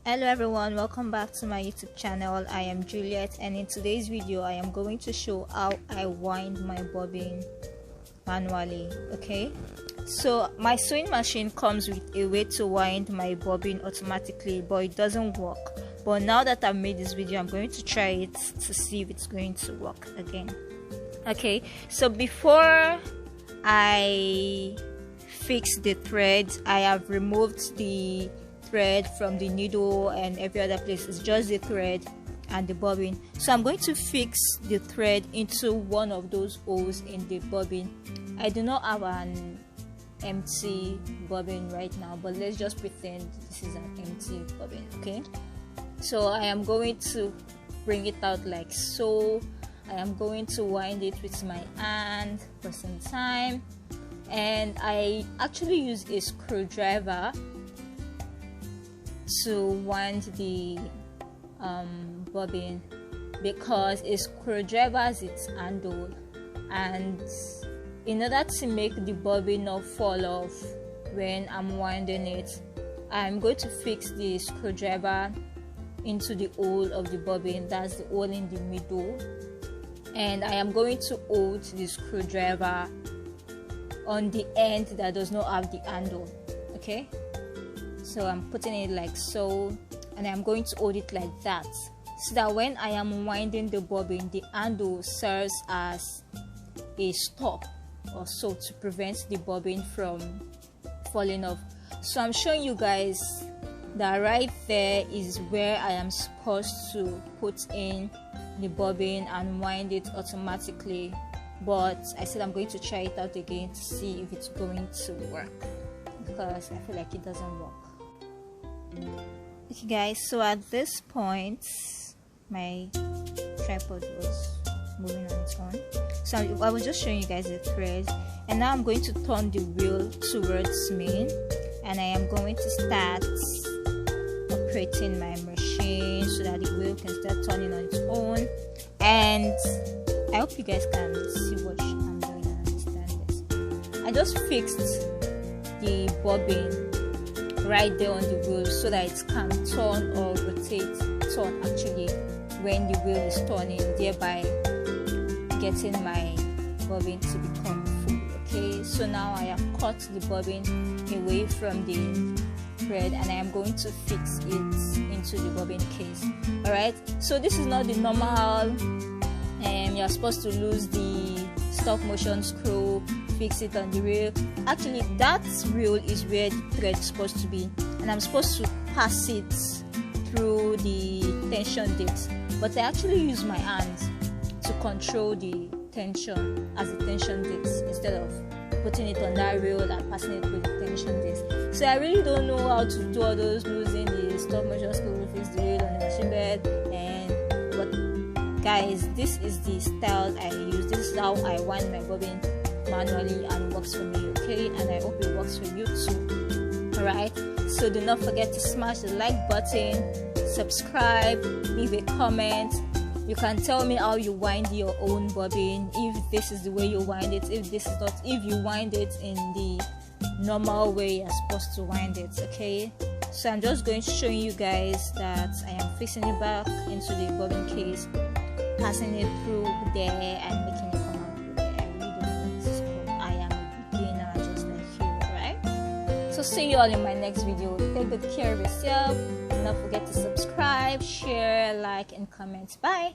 Hello everyone, welcome back to my YouTube channel. I am Juliet, and in today's video I am going to show how I wind my bobbin manually. Okay, so my sewing machine comes with a way to wind my bobbin automatically, but it doesn't work. But now that I've made this video, I'm going to try it to see if it's going to work again. Okay, so before I fix the thread, I have removed the thread from the needle and every other place. It's just the thread and the bobbin. So I'm going to fix the thread into one of those holes in the bobbin. I do not have an empty bobbin right now, but let's just pretend this is an empty bobbin. Okay, so I am going to bring it out like so. I am going to wind it with my hand for some time, and I actually use a screwdriver to wind the bobbin because a screwdriver has its handle, and in order to make the bobbin not fall off when I'm winding it, I'm going to fix the screwdriver into the hole of the bobbin. That's the hole in the middle, and I am going to hold the screwdriver on the end that does not have the handle. Okay, so I'm putting it like so, and I'm going to hold it like that, so that when I am winding the bobbin, the handle serves as a stop or so to prevent the bobbin from falling off. So I'm showing you guys that right there is where I am supposed to put in the bobbin and wind it automatically, but I said I'm going to try it out again to see if it's going to work, because I feel like it doesn't work. Okay guys, so at this point my tripod was moving on its own, so I was just showing you guys the thread, and now I'm going to turn the wheel towards me, and I am going to start operating my machine so that the wheel can start turning on its own. And I hope you guys can see what I'm doing and understand this. I just fixed the bobbin right there on the wheel so that it can turn or turn actually when the wheel is turning, thereby getting my bobbin to become full. Okay, so now I have cut the bobbin away from the thread, and I am going to fix it into the bobbin case. Alright, so this is not the normal you're supposed to lose the stop motion screw, fix it on the reel. Actually, that reel is where the thread is supposed to be, and I'm supposed to pass it through the tension disc, but I actually use my hands to control the tension as a tension disc instead of putting it on that reel and passing it through the tension disc. So I really don't know how to do all those losing the stop motion screw, fix the reel on the machine bed, but guys, this is the style I use. This is how I wind my bobbin manually, and works for me. Okay, and I hope it works for you too. Alright, so do not forget to smash the like button, subscribe, leave a comment. You can tell me how you wind your own bobbin, if this is the way you wind it, if this is not, if you wind it in the normal way you're supposed to wind it. Okay, so I'm just going to show you guys that I am fixing it back into the bobbin case, passing it through there and making it come out through there. I really don't know this is cool. I am a beginner just like you, right? So see you all in my next video. Take good care of yourself. Do not forget to subscribe, share, like, and comment. Bye.